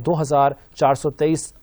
2,423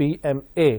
PMA,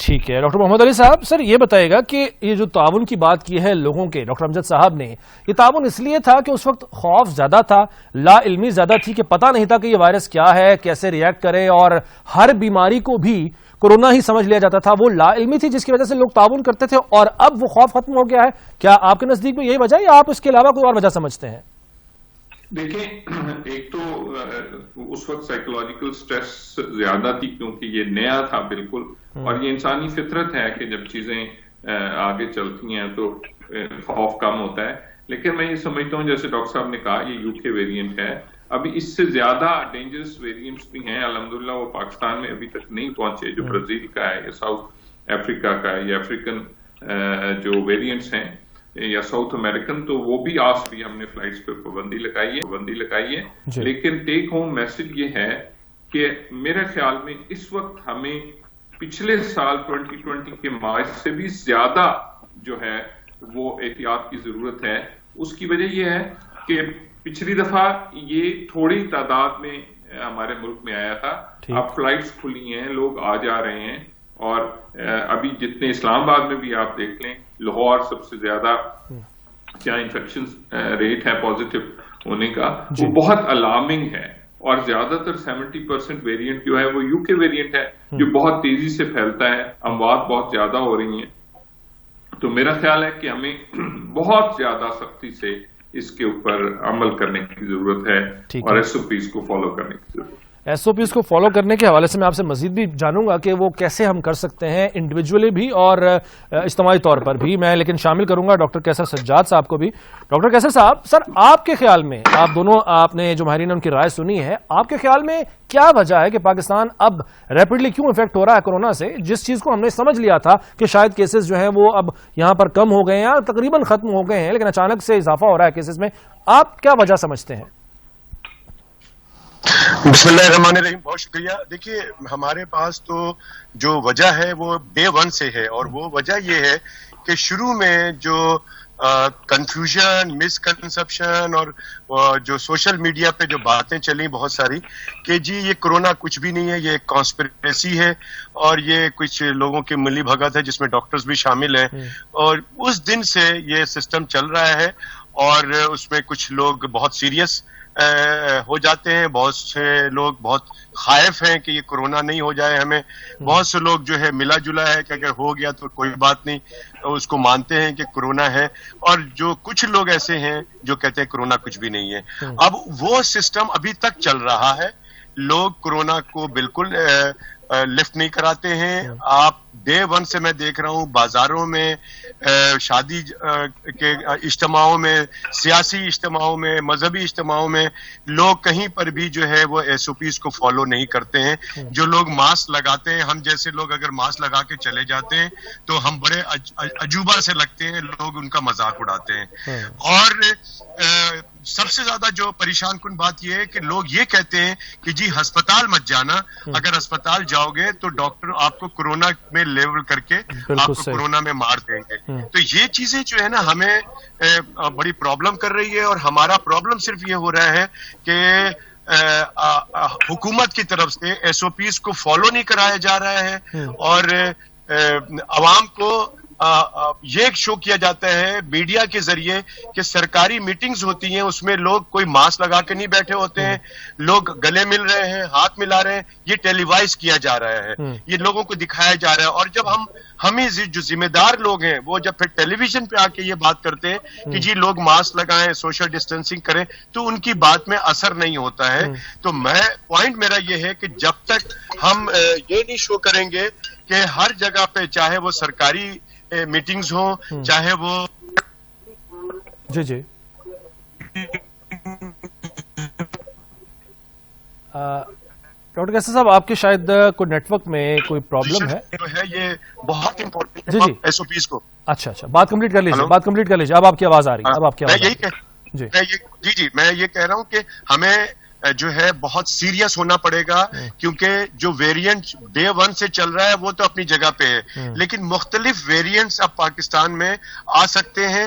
ٹھیک ہے doctor محمد علی صاحب، سر یہ بتائے گا کہ یہ جو تعاون کی بات کی ہے لوگوں کے، ڈاکٹر امجد صاحب نے، یہ تعاون اس لیے تھا کہ اس وقت خوف زیادہ تھا، لا علمی زیادہ تھی، کہ پتہ نہیں تھا کہ یہ وائرس کیا ہے، کیسے ریئیکٹ کرے، اور ہر بیماری کو بھی کورونا ہی سمجھ لیا جاتا تھا، وہ لا علمی تھی جس کی وجہ سے لوگ تعاون کرتے تھے، اور اب وہ خوف ختم ہو گیا ہے؟ کیا آپ کے نزدیک میں یہی وجہ ہے یا آپ اس کے علاوہ کوئی اور وجہ سمجھتے ہیں؟ دیکھیں، ایک تو اس وقت سائیکولوجیکل سٹریس زیادہ تھی کیونکہ یہ نیا تھا بالکل، اور یہ انسانی فطرت ہے کہ جب چیزیں آگے چلتی ہیں تو خوف کم ہوتا ہے. لیکن میں یہ سمجھتا ہوں جیسے ڈاکٹر صاحب نے کہا یہ یو کے ویریئنٹ ہے، ابھی اس سے زیادہ ڈینجرس ویریئنٹس بھی ہیں، الحمدللہ وہ پاکستان میں ابھی تک نہیں پہنچے، جو برازیل کا ہے یا ساؤتھ افریقہ کا ہے یا افریقن جو ویریئنٹس ہیں یا ساؤتھ امریکن، تو وہ بھی آج بھی ہم نے فلائٹس پہ پابندی لگائی ہے. لیکن ٹیک ہوم میسج یہ ہے کہ میرے خیال میں اس وقت ہمیں پچھلے سال 2020 کے مارچ سے بھی زیادہ جو ہے وہ احتیاط کی ضرورت ہے. اس کی وجہ یہ ہے کہ پچھلی دفعہ یہ تھوڑی تعداد میں ہمارے ملک میں آیا تھا، اب فلائٹس کھلی ہیں، لوگ آ جا رہے ہیں، اور ابھی جتنے اسلام آباد میں بھی آپ دیکھ لیں، لاہور سب سے زیادہ کیا انفیکشن ریٹ ہے پازیٹیو ہونے کا، وہ بہت الارمنگ ہے، اور زیادہ تر 70% ویریئنٹ جو ہے وہ یو کے ویریئنٹ ہے جو بہت تیزی سے پھیلتا ہے، اموات بہت زیادہ ہو رہی ہیں. تو میرا خیال ہے کہ ہمیں بہت زیادہ سختی سے اس کے اوپر عمل کرنے کی ضرورت ہے اور ایس او پیز کو فالو کرنے کی ضرورت ہے. ایس او پیز کو فالو کرنے کے حوالے سے میں آپ سے مزید بھی جانوں گا کہ وہ کیسے ہم کر سکتے ہیں انڈیویجولی بھی اور اجتماعی طور پر بھی. میں لیکن شامل کروں گا ڈاکٹر کیسر سجاد صاحب کو بھی. ڈاکٹر کیسر صاحب، سر آپ کے خیال میں، آپ دونوں آپ نے جو ماہرین نے ان کی رائے سنی ہے، آپ کے خیال میں کیا وجہ ہے کہ پاکستان اب ریپڈلی کیوں افیکٹ ہو رہا ہے کورونا سے؟ جس چیز کو ہم نے سمجھ لیا تھا کہ شاید کیسز جو ہیں وہ اب یہاں پر کم ہو گئے ہیں، تقریباً ختم ہو گئے ہیں، لیکن اچانک سے اضافہ ہو رہا ہے کیسز میں. آپ کیا وجہ سمجھتے ہیں؟ بسم اللہ الرحمن الرحیم. بہت شکریہ. دیکھیے، ہمارے پاس تو جو وجہ ہے وہ ڈے ون سے ہے، اور وہ وجہ یہ ہے کہ شروع میں جو کنفیوژن، مس کنسپشن اور جو سوشل میڈیا پہ جو باتیں چلیں بہت ساری کہ جی یہ کورونا کچھ بھی نہیں ہے، یہ ایک کانسپریسی ہے اور یہ کچھ لوگوں کی ملی بھگت ہے جس میں ڈاکٹرز بھی شامل ہیں، اور اس دن سے یہ سسٹم چل رہا ہے، اور اس میں کچھ لوگ بہت سیریس ہو جاتے ہیں، بہت سے لوگ بہت خائف ہیں کہ یہ کورونا نہیں ہو جائے ہمیں، بہت سے لوگ جو ہے ملا جلا ہے کہ اگر ہو گیا تو کوئی بات نہیں، اس کو مانتے ہیں کہ کورونا ہے، اور جو کچھ لوگ ایسے ہیں جو کہتے ہیں کورونا کچھ بھی نہیں ہے. اب وہ سسٹم ابھی تک چل رہا ہے، لوگ کورونا کو بالکل لفٹ نہیں کراتے ہیں. آپ ڈے ون سے میں دیکھ رہا ہوں بازاروں میں، شادی کے اجتماعوں میں، سیاسی اجتماعوں میں، مذہبی اجتماعوں میں لوگ کہیں پر بھی جو ہے وہ ایس او پیز کو فالو نہیں کرتے ہیں. جو لوگ ماسک لگاتے ہیں، ہم جیسے لوگ اگر ماسک لگا کے چلے جاتے ہیں تو ہم بڑے عجوبہ سے لگتے ہیں، لوگ ان کا مذاق اڑاتے ہیں. اور سب سے زیادہ جو پریشان کن بات یہ ہے کہ لوگ یہ کہتے ہیں کہ جی ہسپتال مت جانا، اگر ہسپتال جاؤ گے تو ڈاکٹر آپ کو کورونا میں لیبل کر کے آپ کو کورونا میں مار دیں گے. تو یہ چیزیں جو ہے نا ہمیں بڑی پرابلم کر رہی ہے، اور ہمارا پرابلم صرف یہ ہو رہا ہے کہ حکومت کی طرف سے ایس او پیز کو فالو نہیں کرایا جا رہا ہے، اور عوام کو یہ شو کیا جاتا ہے میڈیا کے ذریعے کہ سرکاری میٹنگز ہوتی ہیں، اس میں لوگ کوئی ماسک لگا کے نہیں بیٹھے ہوتے ہیں، لوگ گلے مل رہے ہیں، ہاتھ ملا رہے ہیں، یہ ٹیلی وائز کیا جا رہا ہے، یہ لوگوں کو دکھایا جا رہا ہے. اور جب ہمیں جو ذمہ دار لوگ ہیں وہ جب پھر ٹیلی ویژن پہ آ کے یہ بات کرتے ہیں کہ جی لوگ ماسک لگائیں، سوشل ڈسٹینسنگ کریں، تو ان کی بات میں اثر نہیں ہوتا ہے. تو پوائنٹ میرا یہ ہے کہ جب تک ہم یہ نہیں شو کریں گے کہ ہر جگہ پہ، چاہے وہ سرکاری میٹنگز ہوں، چاہے وہ جی ڈاکٹر کیسر صاحب، آپ کے شاید کوئی نیٹ ورک میں کوئی پرابلم ہے جو ہے، یہ بہت امپورٹنٹ جی ایس او پیز کو. اچھا بات کمپلیٹ کر لیجیے. اب آپ کی آواز آ رہی ہے. اب آپ کی آواز جی میں یہ کہہ رہا ہوں کہ ہمیں جو ہے بہت سیریس ہونا پڑے گا، کیونکہ جو ویریئنٹ ڈے ون سے چل رہا ہے وہ تو اپنی جگہ پہ ہے، لیکن مختلف ویریئنٹس اب پاکستان میں آ سکتے ہیں.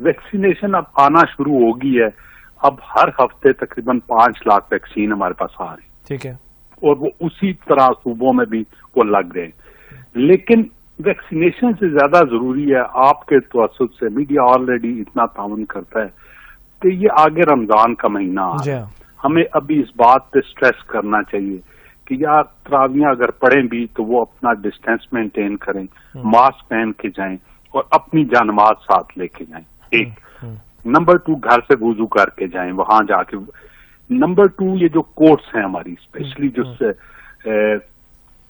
ویکسینیشن اب آنا شروع ہوگی ہے. اب ہر ہفتے تقریباً 5 لاکھ ویکسین ہمارے پاس آ رہے ہیں, ٹھیک ہے, اور وہ اسی طرح صوبوں میں بھی وہ لگ رہے ہیں. لیکن ویکسینیشن سے زیادہ ضروری ہے, آپ کے توسط سے میڈیا آلریڈی اتنا تعاون کرتا ہے کہ یہ آگے رمضان کا مہینہ آ رہا ہے, ہمیں ابھی اس بات پہ سٹریس کرنا چاہیے کہ یار تراویاں اگر پڑھیں بھی تو وہ اپنا ڈسٹینس مینٹین کریں, ماسک پہن کے جائیں اور اپنی جانماز ساتھ لے کے جائیں. ایک نمبر 2, گھر سے وضو کر کے جائیں وہاں جا کے. نمبر 2, یہ جو کورٹس ہیں ہماری اسپیشلی جو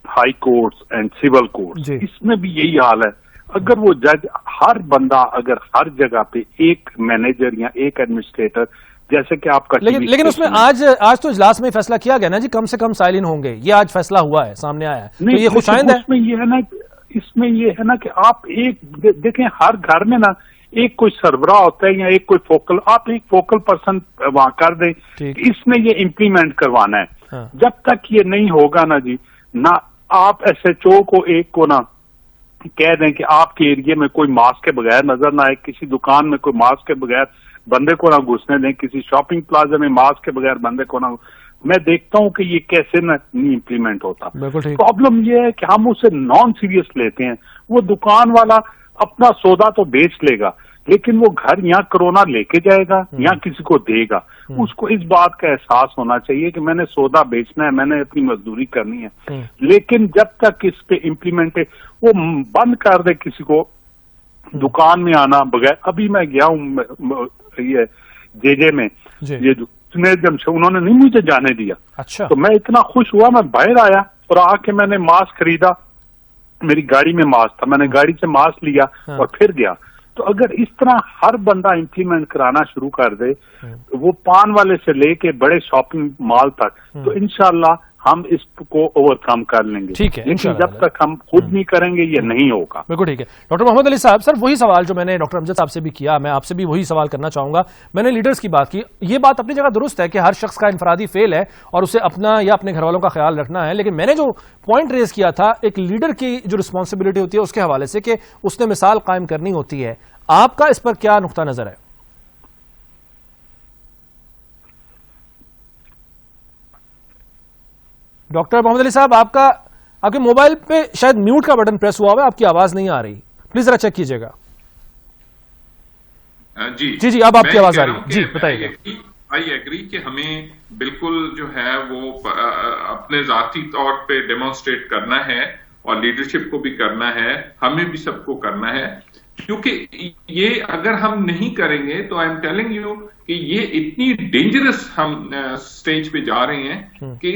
high courts and civil courts, اس میں بھی یہی حال ہے. اگر وہ جج, ہر بندہ اگر ہر جگہ پہ ایک مینیجر یا ایک ایڈمنسٹریٹر, جیسے کہ آپ کا لیکن اس میں آج تو اجلاس میں فیصلہ کیا گیا نا جی, کم سے کم سائلین ہوں گے, یہ آج فیصلہ ہوا ہے, سامنے آیا ہے, تو یہ خوش آئند ہے. اس میں یہ ہے نا کہ آپ ایک دیکھیں, ہر گھر میں نا ایک کوئی سربراہ ہوتا ہے یا ایک کوئی فوکل, آپ ایک فوکل پرسن وہاں کر دیں, اس میں یہ امپلیمنٹ کروانا ہے. جب تک یہ نہیں ہوگا نا جی, نہ آپ ایس ایچ او کو ایک کو نا کہہ دیں کہ آپ کے ایریے میں کوئی ماسک کے بغیر نظر نہ آئے, کسی دکان میں کوئی ماسک کے بغیر بندے کو نہ گھسنے دیں, کسی شاپنگ پلازا میں ماسک کے بغیر بندے کو نہ. میں دیکھتا ہوں کہ یہ کیسے نہیں امپلیمنٹ ہوتا. پرابلم یہ ہے کہ ہم اسے نان سیریس لیتے ہیں. وہ دکان والا اپنا سودا تو بیچ لے گا, لیکن وہ گھر یہاں کرونا لے کے جائے گا یا کسی کو دے گا. اس کو اس بات کا احساس ہونا چاہیے کہ میں نے سودا بیچنا ہے, میں نے اپنی مزدوری کرنی ہے. لیکن جب تک اس پہ امپلیمنٹ وہ بند کر دے کسی کو دکان میں آنا بغیر. ابھی میں گیا ہوں یہ جے میں, یہ انہوں نے نہیں مجھے جانے دیا. تو میں اتنا خوش ہوا, میں باہر آیا اور آ کے میں نے ماسک خریدا, میری گاڑی میں ماسک تھا, میں نے گاڑی سے ماسک لیا اور پھر گیا. تو اگر اس طرح ہر بندہ امپلیمنٹ کرانا شروع کر دے, وہ پان والے سے لے کے بڑے شاپنگ مال تک, تو انشاءاللہ ہم اس کو اوور کم کر لیں گے. ٹھیک ہے, لیکن جب تک ہم خود نہیں کریں گے یہ نہیں ہوگا. بالکل ٹھیک ہے. ڈاکٹر محمد علی صاحب, سر وہی سوال جو میں نے ڈاکٹر امجد صاحب سے بھی کیا, میں آپ سے بھی وہی سوال کرنا چاہوں گا. میں نے لیڈرز کی بات کی, یہ بات اپنی جگہ درست ہے کہ ہر شخص کا انفرادی فیل ہے اور اسے اپنا یا اپنے گھر والوں کا خیال رکھنا ہے, لیکن میں نے جو پوائنٹ ریز کیا تھا ایک لیڈر کی جو رسپانسبلٹی ہوتی ہے اس کے حوالے سے, کہ اس نے مثال قائم کرنی ہوتی ہے. آپ کا اس پر کیا نقطہ نظر ہے؟ ڈاکٹر محمد علی صاحب, آپ کے موبائل پہ شاید میوٹ کا بٹن پریس ہوا ہوا ہے, آپ کی آواز نہیں آ رہی, پلیز ذرا چیک کیجئے گا. جی اب آپ کی آواز آ رہی ہے, جی بتائیے. آئی ایگری کہ ہمیں بالکل جو ہے وہ اپنے ذاتی طور پہ ڈیمونسٹریٹ کرنا ہے اور لیڈرشپ کو بھی کرنا ہے, ہمیں بھی سب کو کرنا ہے, کیونکہ یہ اگر ہم نہیں کریں گے تو آئی ایم ٹیلنگ یو کہ یہ اتنی ڈینجرس ہم سٹیج پہ جا رہے ہیں کہ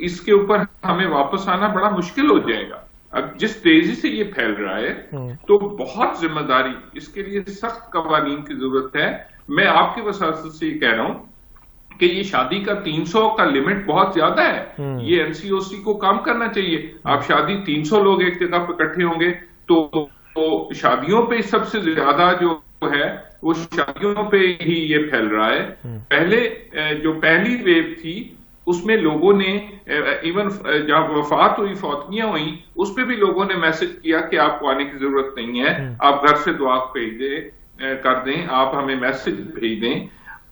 اس کے اوپر ہمیں واپس آنا بڑا مشکل ہو جائے گا. اب جس تیزی سے یہ پھیل رہا ہے تو بہت ذمہ داری, اس کے لیے سخت قوانین کی ضرورت ہے. میں آپ کی وساطت سے یہ کہہ رہا ہوں کہ یہ شادی کا 300 کا لمٹ بہت زیادہ ہے, یہ این سی او سی کو کام کرنا چاہیے. آپ شادی 300 لوگ ایک جگہ پہ اکٹھے ہوں گے تو شادیوں پہ سب سے زیادہ جو ہے وہ شادیوں پہ ہی یہ پھیل رہا ہے. پہلے جو پہلی ویو تھی اس میں لوگوں نے ایون جب وفات ہوئی, فوتگیاں ہوئیں, اس پہ بھی لوگوں نے میسج کیا کہ آپ کو آنے کی ضرورت نہیں ہے, آپ گھر سے دعا کر دیں, آپ ہمیں میسج بھیج دیں.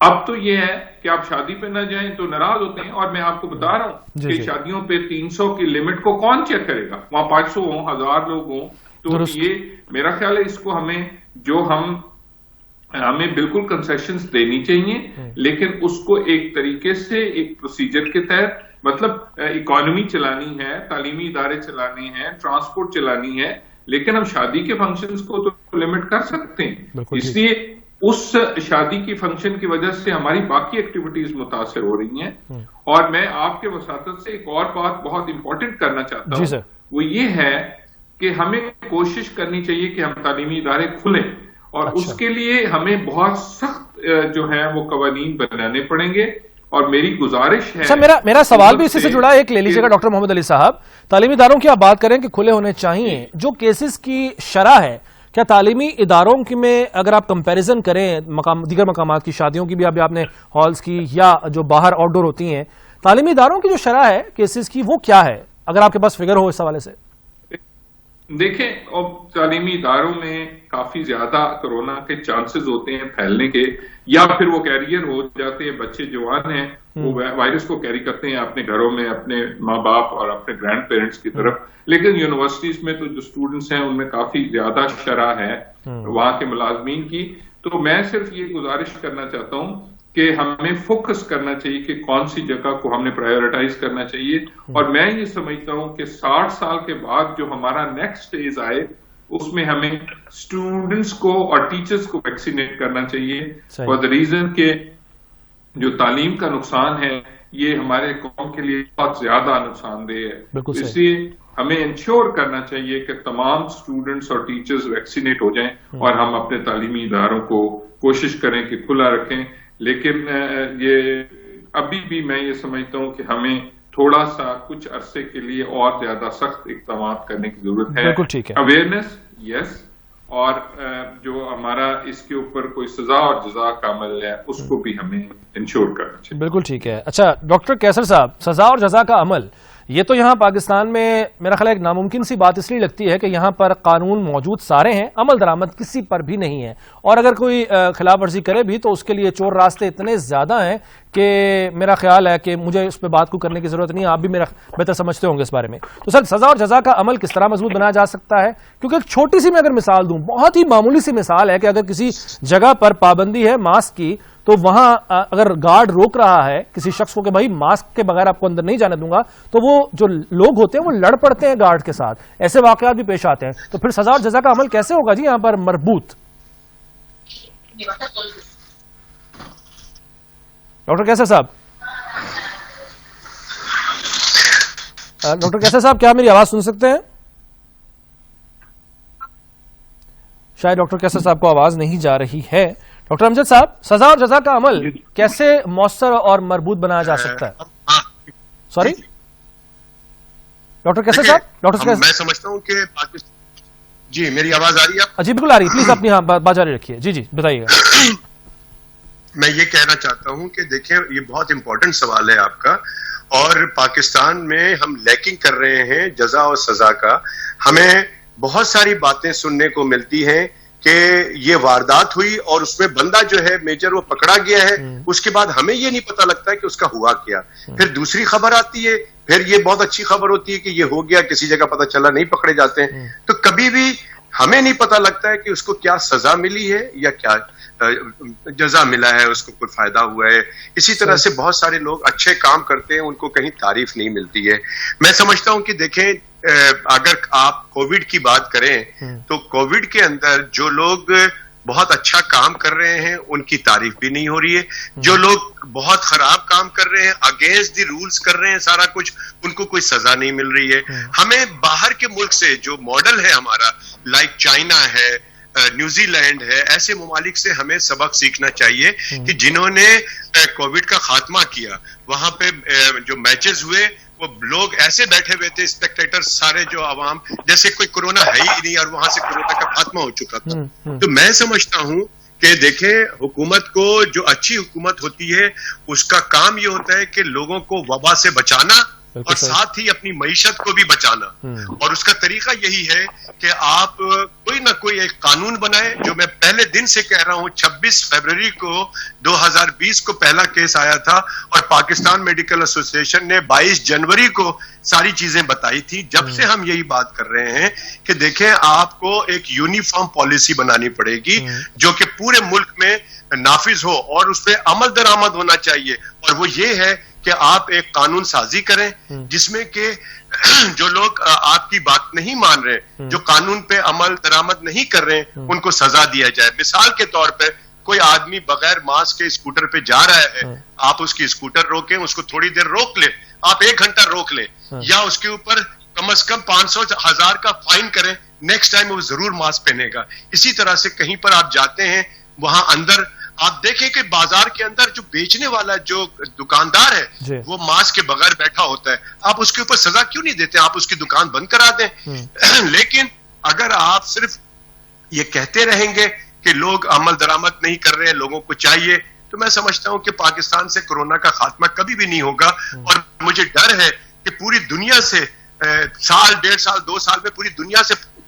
اب تو یہ ہے کہ آپ شادی پہ نہ جائیں تو ناراض ہوتے ہیں, اور میں آپ کو بتا رہا ہوں کہ شادیوں پہ 300 کی لمٹ کو کون چیک کرے گا, وہاں 500 ہوں, 1000 لوگ ہوں. تو یہ میرا خیال ہے اس کو ہمیں بالکل کنسیشنز دینی چاہیے, لیکن اس کو ایک طریقے سے ایک پروسیجر کے تحت, مطلب اکانومی چلانی ہے, تعلیمی ادارے چلانے ہیں, ٹرانسپورٹ چلانی ہے, لیکن ہم شادی کے فنکشنز کو تو لمٹ کر سکتے ہیں. اس لیے اس شادی کی فنکشن کی وجہ سے ہماری باقی ایکٹیویٹیز متاثر ہو رہی ہیں. اور میں آپ کے وساطت سے ایک اور بات بہت امپورٹنٹ کرنا چاہتا ہوں, وہ یہ ہے کہ ہمیں کوشش کرنی چاہیے کہ ہم تعلیمی ادارے کھلیں, اور اس کے لیے ہمیں بہت سخت جو ہے وہ قوانین بنانے پڑیں گے. اور میری گزارش ہے, میرا سوال بھی اسی سے جڑا ہے, ایک لے لیجیے گا ڈاکٹر محمد علی صاحب. تعلیمی اداروں کی آپ بات کریں کہ کھلے ہونے چاہیے, جو کیسز کی شرح ہے, کیا تعلیمی اداروں کی میں اگر آپ کمپیریزن کریں دیگر مقامات کی شادیوں کی بھی, ابھی آپ نے ہالز کی یا جو باہر آؤٹ ڈور ہوتی ہیں, تعلیمی اداروں کی جو شرح ہے کیسز کی وہ کیا ہے, اگر آپ کے پاس فگر ہو اس حوالے سے؟ دیکھیں اب تعلیمی اداروں میں کافی زیادہ کورونا کے چانسز ہوتے ہیں پھیلنے کے، یا پھر وہ کیریئر ہو جاتے ہیں، بچے جوان ہیں وہ وائرس کو کیری کرتے ہیں اپنے گھروں میں اپنے ماں باپ اور اپنے گرینڈ پیرنٹس کی طرف. لیکن یونیورسٹیز میں تو جو اسٹوڈنٹس ہیں ان میں کافی زیادہ شرح ہے وہاں کے ملازمین کی. تو میں صرف یہ گزارش کرنا چاہتا ہوں کہ ہمیں فوکس کرنا چاہیے کہ کون سی جگہ کو ہم نے پرائیورٹائز کرنا چاہیے. اور میں یہ سمجھتا ہوں کہ 60 سال کے بعد جو ہمارا نیکسٹ فیز آئے اس میں ہمیں اسٹوڈنٹس کو اور ٹیچرز کو ویکسینیٹ کرنا چاہیے فار دا ریزن کہ جو تعلیم کا نقصان ہے یہ ہمارے قوم کے لیے بہت زیادہ نقصان دہ ہے. اس لیے ہمیں انشور کرنا چاہیے کہ تمام اسٹوڈنٹس اور ٹیچرز ویکسینیٹ ہو جائیں اور ہم اپنے تعلیمی اداروں کو کوشش کریں کہ کھلا رکھیں. لیکن یہ ابھی بھی میں یہ سمجھتا ہوں کہ ہمیں تھوڑا سا کچھ عرصے کے لیے اور زیادہ سخت اقدامات کرنے کی ضرورت ہے. بالکل ٹھیک ہے. اویئرنیس یس، اور جو ہمارا اس کے اوپر کوئی سزا اور جزا کا عمل ہے اس کو بھی ہمیں انشور کرنا چاہیے. بالکل ٹھیک ہے. اچھا ڈاکٹر کیسر صاحب، سزا اور جزا کا عمل یہ تو یہاں پاکستان میں میرا خیال ایک ناممکن سی بات اس لیے لگتی ہے کہ یہاں پر قانون موجود سارے ہیں، عمل درآمد کسی پر بھی نہیں ہے، اور اگر کوئی خلاف ورزی کرے بھی تو اس کے لیے چور راستے اتنے زیادہ ہیں کہ میرا خیال ہے کہ مجھے اس پہ بات کو کرنے کی ضرورت نہیں ہے. آپ بھی میرا بہتر سمجھتے ہوں گے اس بارے میں. تو سر سزا اور جزا کا عمل کس طرح مضبوط بنایا جا سکتا ہے؟ کیونکہ ایک چھوٹی سی میں اگر مثال دوں، بہت ہی معمولی سی مثال ہے کہ اگر کسی جگہ پر پابندی ہے ماسک کی تو وہاں اگر گارڈ روک رہا ہے کسی شخص کو کہ بھائی ماسک کے بغیر آپ کو اندر نہیں جانے دوں گا، تو وہ جو لوگ ہوتے ہیں وہ لڑ پڑتے ہیں گارڈ کے ساتھ. ایسے واقعات بھی پیش آتے ہیں. تو پھر سزا اور جزا کا عمل کیسے ہوگا جی یہاں پر مربوط؟ ڈاکٹر کیسر صاحب، ڈاکٹر کیسر صاحب کیا میری آواز سن سکتے ہیں؟ شاید ڈاکٹر کیسر صاحب کو آواز نہیں جا رہی ہے. ڈاکٹر امجد صاحب، سزا اور جزا کا عمل کیسے مؤثر اور مربوط بنایا جا سکتا ہے؟ سوری ڈاکٹر کیسر صاحب، ڈاکٹر میں سمجھتا ہوں کہ جی میری آواز آ رہی ہے؟ جی بالکل آ رہی ہے. پلیز اپنی بات جاری رکھیے. جی جی بتائیے گا. میں یہ کہنا چاہتا ہوں کہ دیکھیں یہ بہت امپورٹنٹ سوال ہے آپ کا، اور پاکستان میں ہم لیکنگ کر رہے ہیں جزا اور سزا کا. ہمیں بہت ساری باتیں سننے کو ملتی ہیں کہ یہ واردات ہوئی اور اس میں بندہ جو ہے میجر وہ پکڑا گیا ہے، اس کے بعد ہمیں یہ نہیں پتا لگتا ہے کہ اس کا ہوا کیا. پھر دوسری خبر آتی ہے، پھر یہ بہت اچھی خبر ہوتی ہے کہ یہ ہو گیا، کسی جگہ پتا چلا نہیں پکڑے جاتے ہیں. تو کبھی بھی ہمیں نہیں پتا لگتا ہے کہ اس کو کیا سزا ملی ہے یا کیا جزا ملا ہے، اس کو کوئی فائدہ ہوا ہے. اسی طرح سے بہت سارے لوگ اچھے کام کرتے ہیں، ان کو کہیں تعریف نہیں ملتی ہے. میں سمجھتا ہوں کہ دیکھیں اگر آپ کووڈ کی بات کریں تو کووڈ کے اندر جو لوگ بہت اچھا کام کر رہے ہیں ان کی تعریف بھی نہیں ہو رہی ہے. جو لوگ بہت خراب کام کر رہے ہیں، اگینسٹ دی رولز کر رہے ہیں سارا کچھ، ان کو کوئی سزا نہیں مل رہی ہے. ہمیں باہر کے ملک سے جو ماڈل ہے ہمارا، لائک چائنا ہے، نیوزی لینڈ ہے، ایسے ممالک سے ہمیں سبق سیکھنا چاہیے کہ جنہوں نے کووڈ کا خاتمہ کیا. وہاں پہ جو میچز ہوئے وہ لوگ ایسے بیٹھے ہوئے تھے اسپیکٹیٹر سارے، جو عوام جیسے کوئی کورونا ہے ہی نہیں اور وہاں سے کورونا کا خاتمہ ہو چکا تھا. تو میں سمجھتا ہوں کہ دیکھیں حکومت کو، جو اچھی حکومت ہوتی ہے اس کا کام یہ ہوتا ہے کہ لوگوں کو وبا سے بچانا اور ساتھ ہی اپنی معیشت کو بھی بچانا. اور اس کا طریقہ یہی ہے کہ آپ کوئی نہ کوئی ایک قانون بنائیں. جو میں پہلے دن سے کہہ رہا ہوں، 26 فروری کو 2020 کو پہلا کیس آیا تھا اور پاکستان میڈیکل ایسوسیشن نے 22 جنوری کو ساری چیزیں بتائی تھی. جب سے ہم یہی بات کر رہے ہیں کہ دیکھیں آپ کو ایک یونیفارم پالیسی بنانی پڑے گی جو کہ پورے ملک میں نافذ ہو اور اس پہ عمل درآمد ہونا چاہیے. اور وہ یہ ہے کہ آپ ایک قانون سازی کریں جس میں کہ جو لوگ آپ کی بات نہیں مان رہے، جو قانون پہ عمل درآمد نہیں کر رہے، ان کو سزا دیا جائے. مثال کے طور پہ کوئی آدمی بغیر ماسک کے اسکوٹر پہ جا رہا ہے، آپ اس کی اسکوٹر روکیں، اس کو تھوڑی دیر روک لیں، آپ 1 گھنٹہ روک لیں، یا اس کے اوپر کم از کم 500,000 کا فائن کریں. نیکسٹ ٹائم وہ ضرور ماسک پہنے گا. اسی طرح سے کہیں پر آپ جاتے ہیں، وہاں اندر آپ دیکھیں کہ بازار کے اندر جو بیچنے والا جو دکاندار ہے وہ ماسک کے بغیر بیٹھا ہوتا ہے. آپ اس کے اوپر سزا کیوں نہیں دیتے؟ آپ اس کی دکان بند کرا دیں. لیکن اگر آپ صرف یہ کہتے رہیں گے کہ لوگ عمل درآمد نہیں کر رہے، لوگوں کو چاہیے، تو میں سمجھتا ہوں کہ پاکستان سے کورونا کا خاتمہ کبھی بھی نہیں ہوگا. اور مجھے ڈر ہے کہ پوری دنیا سے سال 1.5 سال 2 سال میں پوری دنیا سے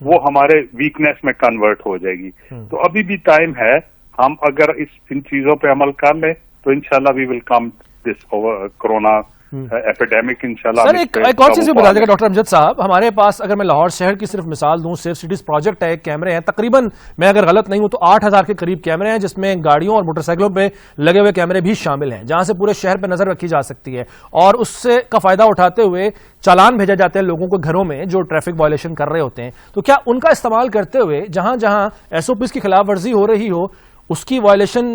وہ ہمارے ویکنیس میں کنورٹ ہو جائے گی. تو ابھی بھی ٹائم ہے, ہم اگر ان چیزوں پہ عمل کر لیں تو انشاءاللہ وی ول کم دس کرونا ایپیڈیمک انشاءاللہ. سر ایک اور چیز بھی بتا دے گا ڈاکٹر امجد صاحب, ہمارے پاس اگر میں لاہور شہر کی صرف مثال دوں, سیف سٹیز پروجیکٹ ہے, کیمرے ہیں تقریباً, میں اگر غلط نہیں ہوں تو 8,000 کے قریب کیمرے ہیں, جس میں گاڑیوں اور موٹر سائیکلوں پہ لگے ہوئے کیمرے بھی شامل ہیں, جہاں سے پورے شہر پہ نظر رکھی جا سکتی ہے, اور اس سے کا فائدہ اٹھاتے ہوئے چالان بھیجا جاتے ہیں لوگوں کو گھروں میں جو ٹریفک وائلیشن کر رہے ہوتے ہیں. تو کیا ان کا استعمال کرتے ہوئے جہاں جہاں ایس او پیز کی خلاف ورزی ہو رہی ہو اس کی وائلیشن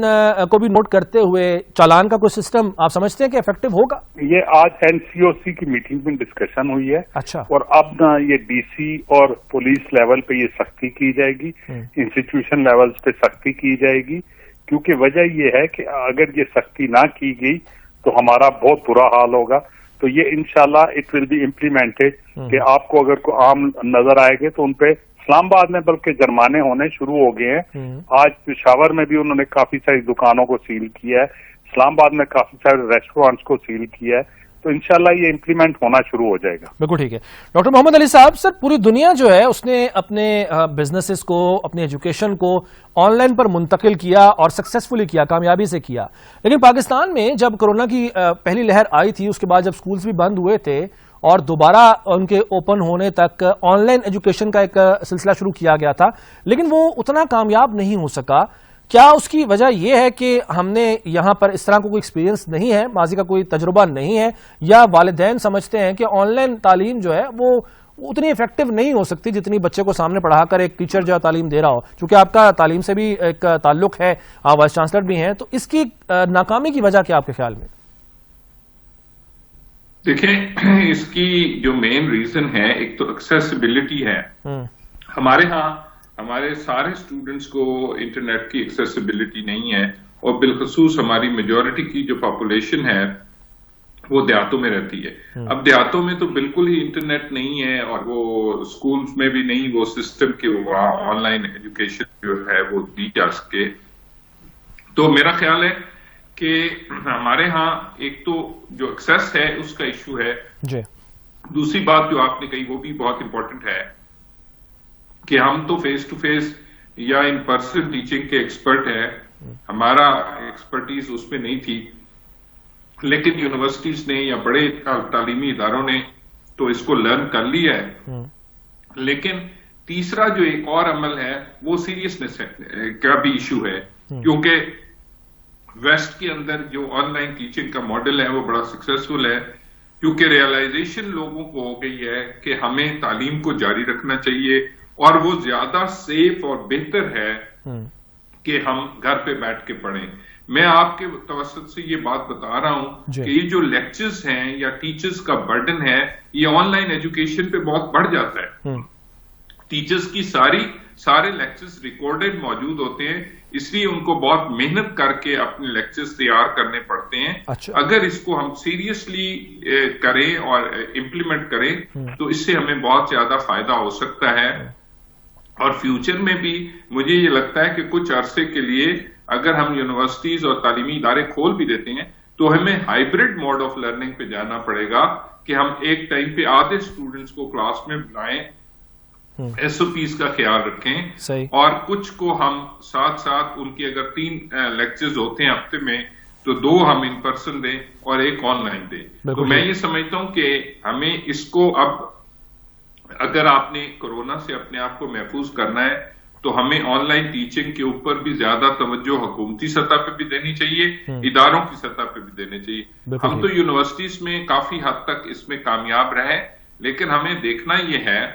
کو بھی نوٹ کرتے ہوئے چالان کا کوئی سسٹم آپ سمجھتے ہیں کہ افیکٹو ہوگا؟ یہ آج NCOC کی میٹنگ میں ڈسکشن ہوئی ہے. اچھا. اور اب یہ DC اور پولیس لیول پہ یہ سختی کی جائے گی, انسٹیٹیوشن لیولز پہ سختی کی جائے گی, کیونکہ وجہ یہ ہے کہ اگر یہ سختی نہ کی گئی تو ہمارا بہت برا حال ہوگا. تو یہ انشاءاللہ اٹ ول بی امپلیمنٹڈ کہ آپ کو اگر کوئی عام نظر آئے گے تو ان پہ اسلام آباد میں بلکہ جرمانے ہونے شروع ہو گئے ہیں. آج پشاور میں بھی انہوں نے کافی ساری دکانوں کو سیل کیا ہے, اسلام آباد میں کافی سارے ریسٹورینٹس کو سیل کیا ہے. تو انشاءاللہ یہ امپلیمنٹ ہونا شروع ہو جائے گا. بالکل ٹھیک ہے. ڈاکٹر محمد علی صاحب, سر پوری دنیا جو ہے اس نے اپنے بزنسز کو, اپنی ایجوکیشن کو آن لائن پر منتقل کیا اور سکسیسفلی کیا, کامیابی سے کیا, لیکن پاکستان میں جب کورونا کی پہلی لہر آئی تھی, اس کے بعد جب سکولز بھی بند ہوئے تھے اور دوبارہ ان کے اوپن ہونے تک آن لائن ایجوکیشن کا ایک سلسلہ شروع کیا گیا تھا, لیکن وہ اتنا کامیاب نہیں ہو سکا. کیا اس کی وجہ یہ ہے کہ ہم نے یہاں پر اس طرح کو کوئی ایکسپیرینس نہیں ہے, ماضی کا کوئی تجربہ نہیں ہے, یا والدین سمجھتے ہیں کہ آن لائن تعلیم جو ہے وہ اتنی افیکٹو نہیں ہو سکتی جتنی بچے کو سامنے پڑھا کر ایک ٹیچر جو ہے تعلیم دے رہا ہو؟ چونکہ آپ کا تعلیم سے بھی ایک تعلق ہے, آپ وائس چانسلر بھی ہیں, تو اس کی ناکامی کی وجہ کیا آپ کے خیال میں؟ دیکھیں, اس کی جو مین ریزن ہے, ایک تو ایکسیسیبلٹی ہے. ہمارے ہاں ہمارے سارے اسٹوڈنٹس کو انٹرنیٹ کی ایکسیسیبلٹی نہیں ہے, اور بالخصوص ہماری میجورٹی کی جو پاپولیشن ہے وہ دیہاتوں میں رہتی ہے. اب دیہاتوں میں تو بالکل ہی انٹرنیٹ نہیں ہے, اور وہ اسکولز میں بھی نہیں وہ سسٹم کہ وہاں آن لائن ایجوکیشن جو ہے وہ دی جا سکے. تو میرا خیال ہے کہ ہمارے ہاں ایک تو جو ایکسیس ہے اس کا ایشو ہے. جی. دوسری بات جو آپ نے کہی وہ بھی بہت امپورٹنٹ ہے کہ ہم تو فیس ٹو فیس یا ان پرسن ٹیچنگ کے ایکسپرٹ ہیں, ہمارا ایکسپرٹیز اس میں نہیں تھی, لیکن یونیورسٹیز نے یا بڑے تعلیمی اداروں نے تو اس کو لرن کر لیا ہے. لیکن تیسرا جو ایک اور عمل ہے وہ سیریسنس کا بھی ایشو ہے, کیونکہ ویسٹ کے اندر جو آن لائن ٹیچنگ کا ماڈل ہے وہ بڑا سکسیسفل ہے, کیونکہ ریئلائزیشن لوگوں کو ہو گئی ہے کہ ہمیں تعلیم کو جاری رکھنا چاہیے, اور وہ زیادہ سیف اور بہتر ہے کہ ہم گھر پہ بیٹھ کے پڑھیں. میں آپ کے توسط سے یہ بات بتا رہا ہوں کہ یہ جو لیکچرز ہیں یا ٹیچرز کا برڈن ہے یہ آن لائن ایجوکیشن پہ بہت بڑھ جاتا ہے. ٹیچرز کی سارے لیکچرز ریکارڈڈ موجود ہوتے ہیں, اس لیے ان کو بہت محنت کر کے اپنے لیکچرز تیار کرنے پڑتے ہیں. اگر اس کو ہم سیریسلی کریں اور امپلیمنٹ کریں تو اس سے ہمیں بہت زیادہ فائدہ ہو سکتا ہے. اور فیوچر میں بھی مجھے یہ لگتا ہے کہ کچھ عرصے کے لیے اگر ہم یونیورسٹیز اور تعلیمی ادارے کھول بھی دیتے ہیں تو ہمیں ہائبرڈ موڈ آف لرننگ پہ جانا پڑے گا, کہ ہم ایک ٹائم پہ آدھے اسٹوڈنٹس کو کلاس میں بلائیں, ایس او پیز کا خیال رکھیں, اور کچھ کو ہم ساتھ ساتھ ان کی اگر 3 لیکچرز ہوتے ہیں ہفتے میں تو 2 ہم ان پرسن دیں اور 1 آن لائن دیں. تو میں یہ سمجھتا ہوں کہ ہمیں اس کو اب اگر آپ نے کورونا سے اپنے آپ کو محفوظ کرنا ہے تو ہمیں آن لائن ٹیچنگ کے اوپر بھی زیادہ توجہ حکومتی سطح پہ بھی دینی چاہیے, اداروں کی سطح پہ بھی دینے چاہیے. ہم تو یونیورسٹیز میں کافی حد تک اس میں کامیاب رہے, لیکن ہمیں دیکھنا یہ ہے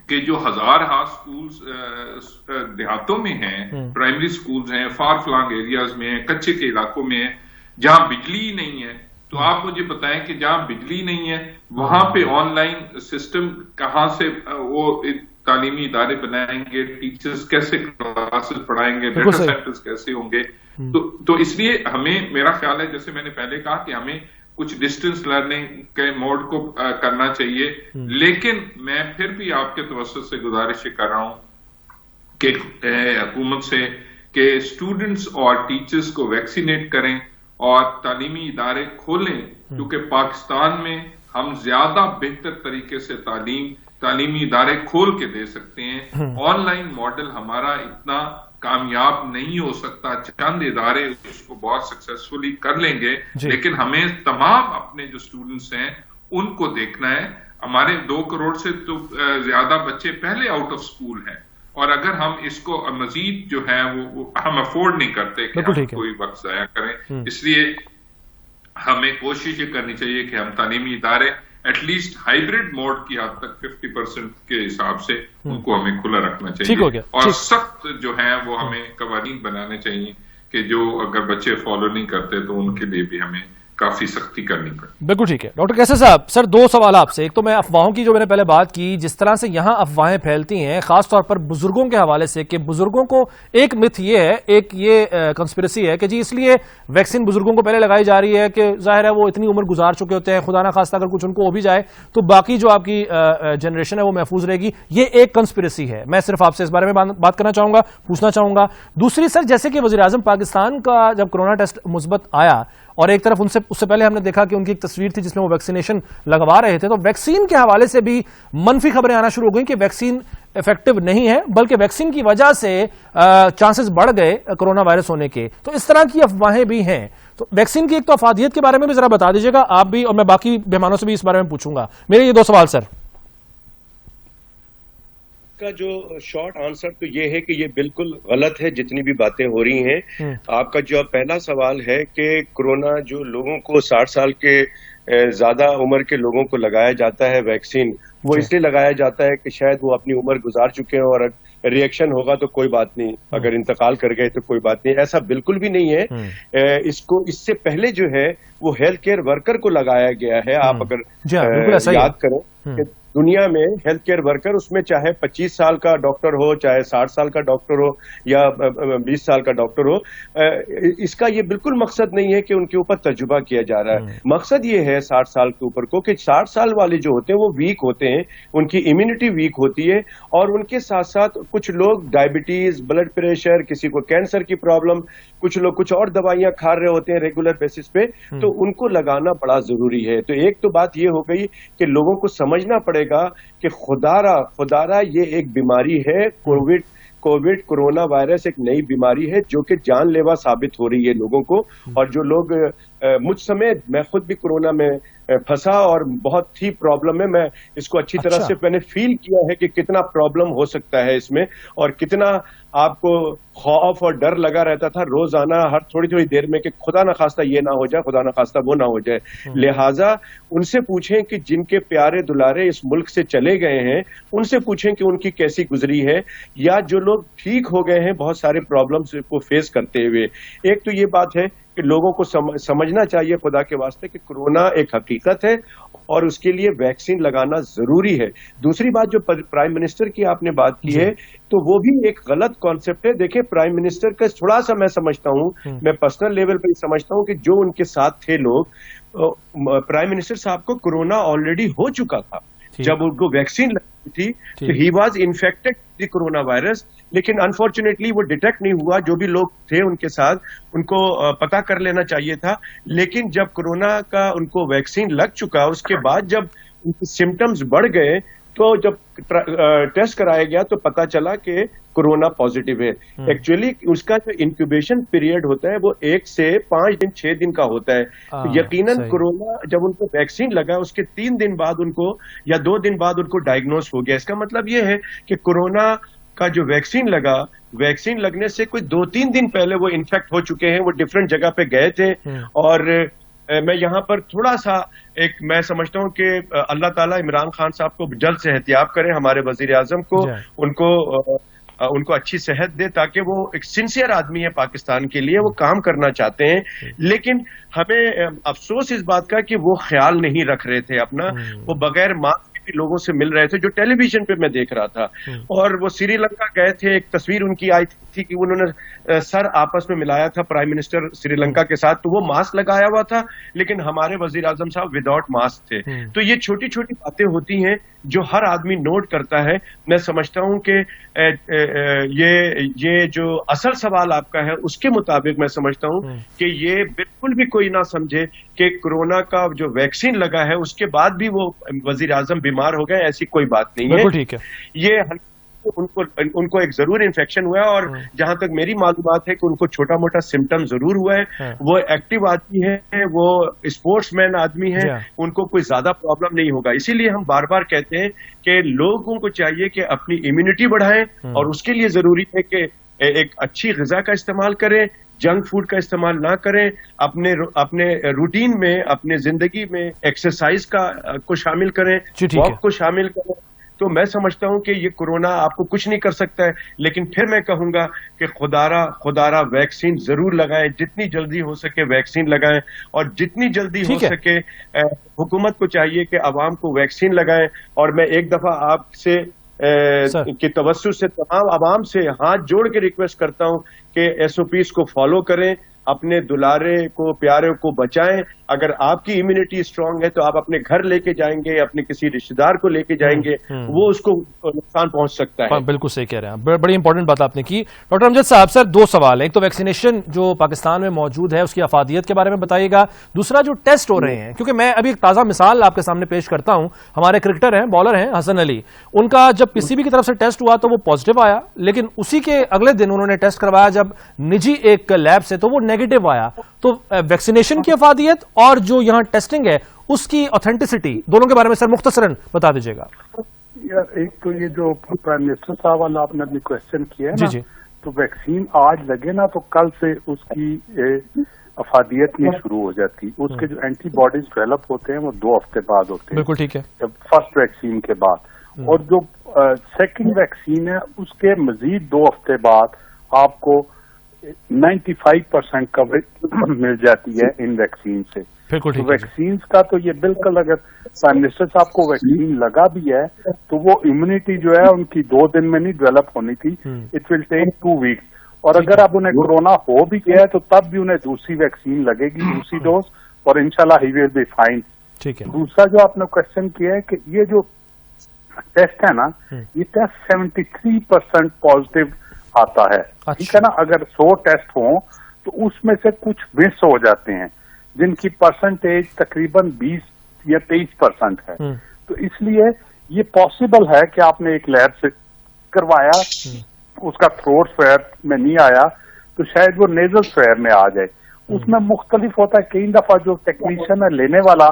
کہ جو ہزارہ سکولز دیہاتوں میں ہیں, پرائمری سکولز ہیں, فار فلانگ ایریاز میں ہیں, کچے کے علاقوں میں ہیں, جہاں بجلی ہی نہیں ہے, تو آپ مجھے بتائیں کہ جہاں بجلی نہیں ہے وہاں پہ آن لائن سسٹم کہاں سے وہ تعلیمی ادارے بنائیں گے, ٹیچرز کیسے کلاسز پڑھائیں گے, ڈیٹا سینٹرز کیسے ہوں گے. تو اس لیے ہمیں, میرا خیال ہے جیسے میں نے پہلے کہا کہ ہمیں کچھ ڈسٹینس لرننگ کے موڈ کو کرنا چاہیے, لیکن میں پھر بھی آپ کے توسط سے گزارش کر رہا ہوں کہ حکومت سے کہ اسٹوڈنٹس اور ٹیچرز کو ویکسینیٹ کریں اور تعلیمی ادارے کھولیں, کیونکہ پاکستان میں ہم زیادہ بہتر طریقے سے تعلیم تعلیمی ادارے کھول کے دے سکتے ہیں. آن لائن ماڈل ہمارا اتنا کامیاب نہیں ہو سکتا. چند ادارے اس کو بہت سکسیسفلی کر لیں گے, لیکن ہمیں تمام اپنے جو اسٹوڈنٹس ہیں ان کو دیکھنا ہے. ہمارے 2 کروڑ سے تو زیادہ بچے پہلے آؤٹ آف اسکول ہیں, اور اگر ہم اس کو مزید جو ہے وہ ہم افورڈ نہیں کرتے کہ ہم کوئی وقت ضائع کریں. اس لیے ہمیں کوشش یہ کرنی چاہیے کہ ہم تعلیمی ادارے ایٹ لیسٹ ہائیبریڈ موڈ کی حد تک 50% کے حساب سے ان کو ہمیں کھلا رکھنا چاہیے, اور سخت جو ہے وہ ہمیں قوانین بنانے چاہیے کہ جو اگر بچے فالو نہیں کرتے تو ان کے لیے بھی ہمیں کافی سختی کرنی پڑے. بالکل ٹھیک ہے. ڈاکٹر کیسر صاحب, سر 2 سوال آپ سے. ایک تو میں افواہوں کی جو میں نے پہلے بات کی, جس طرح سے یہاں افواہیں پھیلتی ہیں خاص طور پر بزرگوں کے حوالے سے, کہ بزرگوں کو ایک متھ یہ ہے, ایک یہ کنسپریسی ہے کہ جی اس لیے ویکسین بزرگوں کو پہلے لگائی جا رہی ہے کہ ظاہر ہے وہ اتنی عمر گزار چکے ہوتے ہیں, خدا نہ خواستہ اگر کچھ ان کو ہو بھی جائے تو باقی جو آپ کی جنریشن ہے وہ محفوظ رہے گی. یہ ایک کنسپریسی ہے. میں صرف آپ سے اس بارے میں بات کرنا چاہوں گا, پوچھنا چاہوں گا. دوسری سر, جیسے کہ وزیر اعظم پاکستان کا جب کرونا ٹیسٹ مثبت آیا, اور ایک طرف اس سے پہلے ہم نے دیکھا کہ ان کی ایک تصویر تھی جس میں وہ ویکسینیشن لگوا رہے تھے, تو ویکسین کے حوالے سے بھی منفی خبریں آنا شروع ہو گئیں کہ ویکسین افیکٹو نہیں ہے, بلکہ ویکسین کی وجہ سے چانسز بڑھ گئے کرونا وائرس ہونے کے. تو اس طرح کی افواہیں بھی ہیں. تو ویکسین کی ایک تو افادیت کے بارے میں بھی ذرا بتا دیجیے گا آپ بھی, اور میں باقی مہمانوں سے بھی اس بارے میں پوچھوں گا. میرے یہ 2 سوال سر. کا جو شارٹ آنسر تو یہ ہے کہ یہ بالکل غلط ہے جتنی بھی باتیں ہو رہی ہیں. آپ کا جو پہلا سوال ہے کہ کورونا جو لوگوں کو 60 سال کے زیادہ عمر کے لوگوں کو لگایا جاتا ہے ویکسین, وہ اس لیے لگایا جاتا ہے کہ شاید وہ اپنی عمر گزار چکے ہیں اور ریئیکشن ہوگا تو کوئی بات نہیں, اگر انتقال کر گئے تو کوئی بات نہیں. ایسا بالکل بھی نہیں ہے. اس سے پہلے جو ہے وہ ہیلتھ کیئر ورکر کو لگایا گیا ہے. آپ اگر یاد کریں کہ دنیا میں ہیلتھ کیئر ورکر, اس میں چاہے 25 سال کا ڈاکٹر ہو, چاہے 60 سال کا ڈاکٹر ہو یا 20 سال کا ڈاکٹر ہو, اس کا یہ بالکل مقصد نہیں ہے کہ ان کے اوپر تجربہ کیا جا رہا ہے. مقصد یہ ہے 60 سال کے اوپر کو کہ 60 سال والے جو ہوتے ہیں وہ ویک ہوتے ہیں, ان کی امیونٹی ویک ہوتی ہے, اور ان کے ساتھ ساتھ کچھ لوگ ڈائبٹیز, بلڈ پریشر, کسی کو کینسر کی پرابلم, کچھ لوگ کچھ اور دوائیاں کھا رہے ہوتے ہیں ریگولر بیسس پہ, تو ان کو لگانا بڑا ضروری ہے. تو ایک تو بات یہ ہو گئی کہ لوگوں کو سمجھنا پڑے گا کہ خدارا یہ ایک بیماری ہے. کووڈ کورونا وائرس ایک نئی بیماری ہے جو کہ جان لیوا ثابت ہو رہی ہے لوگوں کو. اور جو لوگ مجھ سمیت, میں خود بھی کورونا میں پھنسا اور بہت ہی پرابلم ہے. میں اس کو اچھی طرح سے میں نے فیل کیا ہے کہ کتنا پرابلم ہو سکتا ہے اس میں, اور کتنا آپ کو خوف اور ڈر لگا رہتا تھا روزانہ ہر تھوڑی دیر میں کہ خدا نہ خواستہ یہ نہ ہو جائے, خدا نہ خواستہ وہ نہ ہو جائے. لہٰذا ان سے پوچھیں کہ جن کے پیارے دلارے اس ملک سے چلے گئے ہیں, ان سے پوچھیں کہ ان کی کیسی گزری ہے, یا جو لوگ ٹھیک ہو گئے ہیں بہت سارے پرابلمس کو فیس کرتے ہوئے. ایک تو یہ بات ہے کہ لوگوں کو سمجھنا چاہیے خدا کے واسطے کہ کورونا ایک حقیقت ہے اور اس کے لیے ویکسین لگانا ضروری ہے. دوسری بات جو پرائم منسٹر کی آپ نے بات کی ہے, تو وہ بھی ایک غلط کانسیپٹ ہے. دیکھیں پرائم منسٹر کا تھوڑا سا میں سمجھتا ہوں, میں پرسنل لیول پہ سمجھتا ہوں کہ جو ان کے ساتھ تھے لوگ, پرائم منسٹر صاحب کو کورونا آلریڈی ہو چکا تھا جب ان کو ویکسین لگی تھی, تو he was infected the corona virus, لیکن انفارچونیٹلی وہ ڈیٹیکٹ نہیں ہوا. جو بھی لوگ تھے ان کے ساتھ ان کو پتا کر لینا چاہیے تھا. لیکن جب کورونا کا ان کو ویکسین لگ چکا, اس کے بعد جب ان کے سمٹمز بڑھ گئے, تو جب ٹیسٹ کرایا گیا تو پتا چلا کہ کورونا پازیٹیو ہے. ایکچولی اس کا جو انکیوبیشن پیریڈ ہوتا ہے وہ 1 سے 5 دن 6 دن کا ہوتا ہے. یقیناً کورونا جب ان کو ویکسین لگا اس کے 3 دن بعد ان کو یا 2 دن بعد ان کو ڈائگنوز ہو گیا. اس کا مطلب یہ ہے کہ کورونا کا جو ویکسین لگا, ویکسین لگنے سے کوئی 2-3 دن پہلے وہ انفیکٹ ہو چکے ہیں, وہ ڈفرینٹ جگہ پہ گئے تھے. اور میں یہاں پر تھوڑا سا میں سمجھتا ہوں کہ اللہ تعالیٰ عمران خان صاحب کو جلد سے احتیاط کریں, ہمارے وزیر اعظم کو, ان کو اچھی صحت دے, تاکہ وہ ایک سنسیئر آدمی ہے پاکستان کے لیے, وہ کام کرنا چاہتے ہیں. لیکن ہمیں افسوس اس بات کا کہ وہ خیال نہیں رکھ رہے تھے اپنا, وہ بغیر ماسک لوگوں سے مل رہے تھے, جو ٹیلی ویژن پہ میں دیکھ رہا تھا. اور وہ سری لنکا گئے تھے, ایک تصویر ان کی آئی تھی کہ انہوں نے سر آپس میں ملایا تھا پرائم منسٹر سری لنکا کے ساتھ, تو وہ ماسک لگایا ہوا تھا, لیکن ہمارے وزیر اعظم صاحب وداؤٹ ماسک تھے. تو یہ چھوٹی چھوٹی باتیں ہوتی ہیں جو ہر آدمی نوٹ کرتا ہے. میں سمجھتا ہوں کہ یہ جو اصل سوال آپ کا ہے اس کے مطابق میں سمجھتا ہوں کہ یہ بالکل بھی کوئی نہ سمجھے کہ کورونا کا جو ویکسین لگا ہے اس کے بعد بھی وہ وزیر اعظم بیمار بیمار ہو گئے, ایسی کوئی بات نہیں ہے. بالکل ٹھیک ہے. یہ ان کو ایک ضرور انفیکشن ہوا ہے, اور جہاں تک میری معلومات ہے کہ ان کو چھوٹا موٹا سمٹم ضرور ہوا ہے. وہ ایکٹیو آدمی ہے, وہ اسپورٹس مین آدمی ہے, ان کو کوئی زیادہ پرابلم نہیں ہوگا. اسی لیے ہم بار بار کہتے ہیں کہ لوگوں کو چاہیے کہ اپنی امیونٹی بڑھائیں, اور اس کے لیے ضروری ہے کہ ایک اچھی غذا کا استعمال کریں, جنک فوڈ کا استعمال نہ کریں, اپنے روٹین میں, اپنے زندگی میں ایکسرسائز کو شامل کریں, واک کو شامل کریں. تو میں سمجھتا ہوں کہ یہ کورونا آپ کو کچھ نہیں کر سکتا ہے, لیکن پھر میں کہوں گا کہ خدارا ویکسین ضرور لگائیں, جتنی جلدی ہو سکے ویکسین لگائیں, اور جتنی جلدی ہو سکے حکومت کو چاہیے کہ عوام کو ویکسین لگائیں. اور میں ایک دفعہ آپ سے کی توسط سے تمام عوام سے ہاتھ جوڑ کے ریکویسٹ کرتا ہوں کہ ایس او پیز کو فالو کریں, اپنے دلارے کو, پیارے کو بچائیں. اگر آپ کی امیونٹی اسٹرانگ ہے تو آپ اپنے گھر لے کے جائیں گے, اپنے کسی رشتہ دار کو لے کے جائیں گے, وہ اس کو نقصان پہنچ سکتا ہے. بالکل صحیح کہہ رہے ہیں, بڑی امپورٹنٹ بات آپ نے کی. ڈاکٹر امجد صاحب, سر دو سوال ہیں. ایک تو ویکسینیشن جو پاکستان میں موجود ہے اس کی افادیت کے بارے میں بتائیے گا. دوسرا جو ٹیسٹ ہو رہے ہیں, کیونکہ میں ابھی ایک تازہ مثال آپ کے سامنے پیش کرتا ہوں. ہمارے کرکٹر ہیں, بالر ہیں حسن علی, ان کا جب پی سی بی کی طرف سے ٹیسٹ ہوا تو وہ پازیٹیو آیا, لیکن اسی کے اگلے دن انہوں نے ٹیسٹ کروایا جب نجی ایک لیب سے, تو وہ نیگیٹو آیا. تو ویکسینیشن کی افادیت اور جو یہاں ٹیسٹنگ ہے اس کی اوتھینٹسٹی, دونوں کے بارے میں سر مختصراً بتا دیجیے گا. یار ایک تو یہ جو پرائم منسٹر صاحب والا آپ نے ابھی کوشچن کیا ہے نا, تو ویکسین آج لگے نا تو کل سے اس کی افادیت نہیں شروع ہو جاتی. اس کے جو اینٹی باڈیز ڈیولپ ہوتے ہیں وہ 2 ہفتے بعد ہوتے ہیں. بالکل ٹھیک ہے. فرسٹ ویکسین کے بعد, اور جو سیکنڈ ویکسین ہے اس کے مزید 2 ہفتے بعد آپ کو 95% کوریج مل جاتی ہے ان ویکسین سے. ویکسینز کا تو یہ بالکل, اگر پرائم منسٹر صاحب کو ویکسین لگا بھی ہے تو وہ امیونٹی جو ہے ان کی 2 دن میں نہیں ڈیولپ ہونی تھی, اٹ ول ٹیک 2 ویکس. اور اگر اب انہیں کورونا ہو بھی گیا ہے تو تب بھی انہیں دوسری ویکسین لگے گی, دوسری ڈوز, اور انشاءاللہ ہی ول بی فائن. دوسرا جو آپ نے کوشچن کیا ہے کہ یہ جو ٹیسٹ ہے نا, یہ ٹیسٹ 73% پازیٹیو آتا ہے, ٹھیک ہے نا. اگر 100 ٹیسٹ ہوں تو اس میں سے کچھ مس ہو جاتے ہیں جن کی پرسنٹیج تقریباً 20 یا 23% ہے. تو اس لیے یہ پاسبل ہے کہ آپ نے ایک لیب سے کروایا, اس کا تھروٹ سویب میں نہیں آیا تو شاید وہ نیزل سویب میں آ جائے. اس میں مختلف ہوتا ہے, کئی دفعہ جو ٹیکنیشین ہے لینے والا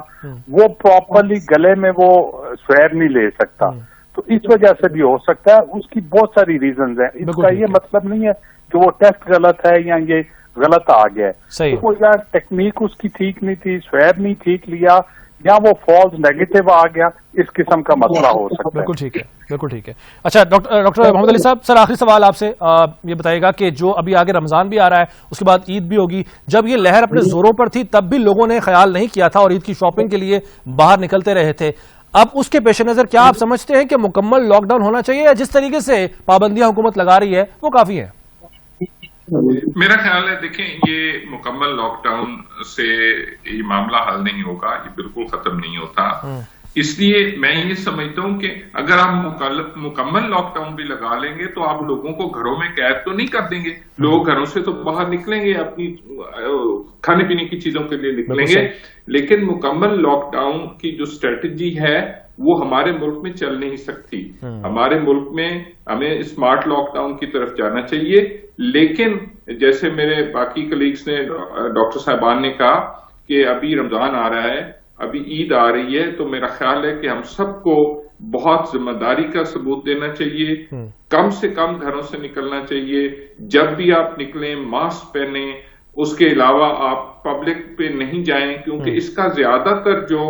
وہ پراپرلی گلے میں وہ سویب نہیں لے سکتا, تو اس وجہ سے بھی ہو سکتا ہے. اس کی بہت ساری ریزنز ہیں. اس کا یہ مطلب نہیں ہے کہ وہ ٹیسٹ غلط ہے یا یہ غلط آ گیا ہے. وہ یا ٹیکنیک اس کی ٹھیک نہیں تھی, سویب نہیں ٹھیک لیا, یا وہ فالس نیگیٹو آ گیا, اس قسم کا مسئلہ ہو سکتا ہے. بالکل ٹھیک ہے, بالکل ٹھیک ہے. اچھا ڈاکٹر محمد علی صاحب, سر آخری سوال آپ سے یہ بتائیے گا کہ جو ابھی آگے رمضان بھی آ رہا ہے, اس کے بعد عید بھی ہوگی. جب یہ لہر اپنے زوروں پر تھی تب بھی لوگوں نے خیال نہیں کیا تھا اور عید کی شاپنگ کے لیے باہر نکلتے رہے تھے. اب اس کے پیش نظر کیا آپ سمجھتے ہیں کہ مکمل لاک ڈاؤن ہونا چاہیے, یا جس طریقے سے پابندیاں حکومت لگا رہی ہے وہ کافی ہے؟ میرا خیال ہے دیکھیں, یہ مکمل لاک ڈاؤن سے یہ معاملہ حل نہیں ہوگا, یہ بالکل ختم نہیں ہوتا. اس لیے میں یہ سمجھتا ہوں کہ اگر آپ مکمل لاک ڈاؤن بھی لگا لیں گے تو آپ لوگوں کو گھروں میں قید تو نہیں کر دیں گے. لوگ گھروں سے تو باہر نکلیں گے, اپنی کھانے پینے کی چیزوں کے لیے نکلیں گے, لیکن مکمل لاک ڈاؤن کی جو اسٹریٹجی ہے وہ ہمارے ملک میں چل نہیں سکتی. ہمارے ملک میں ہمیں اسمارٹ لاک ڈاؤن کی طرف جانا چاہیے. لیکن جیسے میرے باقی کلیگز نے, ڈاکٹر صاحبان نے کہا کہ ابھی رمضان آ رہا ہے, ابھی عید آ رہی ہے, تو میرا خیال ہے کہ ہم سب کو بہت ذمہ داری کا ثبوت دینا چاہیے. کم سے کم گھروں سے نکلنا چاہیے. جب بھی آپ نکلیں ماسک پہنیں. اس کے علاوہ آپ پبلک پہ نہیں جائیں, کیونکہ اس کا زیادہ تر جو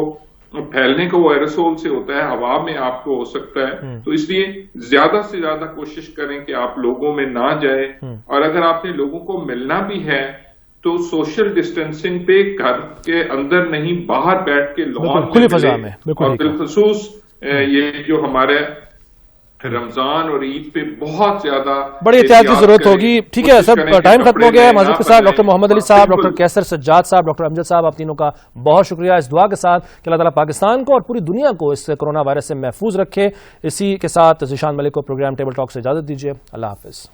پھیلنے کا وہ ایرسول سے ہوتا ہے, ہوا میں آپ کو ہو سکتا ہے. تو اس لیے زیادہ سے زیادہ کوشش کریں کہ آپ لوگوں میں نہ جائیں, اور اگر آپ نے لوگوں کو ملنا بھی ہے تو سوشل ڈسٹینسنگ پہ گھر کے اندر نہیں, باہر بیٹھ کے لان میں, اور بالخصوص یہ جو ہمارے رمضان اور عید پہ بہت زیادہ بڑی احتیاط کی ضرورت ہوگی. ٹھیک ہے سب, ٹائم ختم ہو گیا ہے. معذرت کے ساتھ ڈاکٹر محمد علی صاحب, ڈاکٹر کیسر سجاد صاحب, ڈاکٹر امجد صاحب, آپ تینوں کا بہت شکریہ. اس دعا کے ساتھ کہ اللہ تعالیٰ پاکستان کو اور پوری دنیا کو اس کورونا وائرس سے محفوظ رکھے. اسی کے ساتھ ذیشان ملک کو پروگرام ٹیبل ٹاک سے اجازت دیجیے. اللہ حافظ.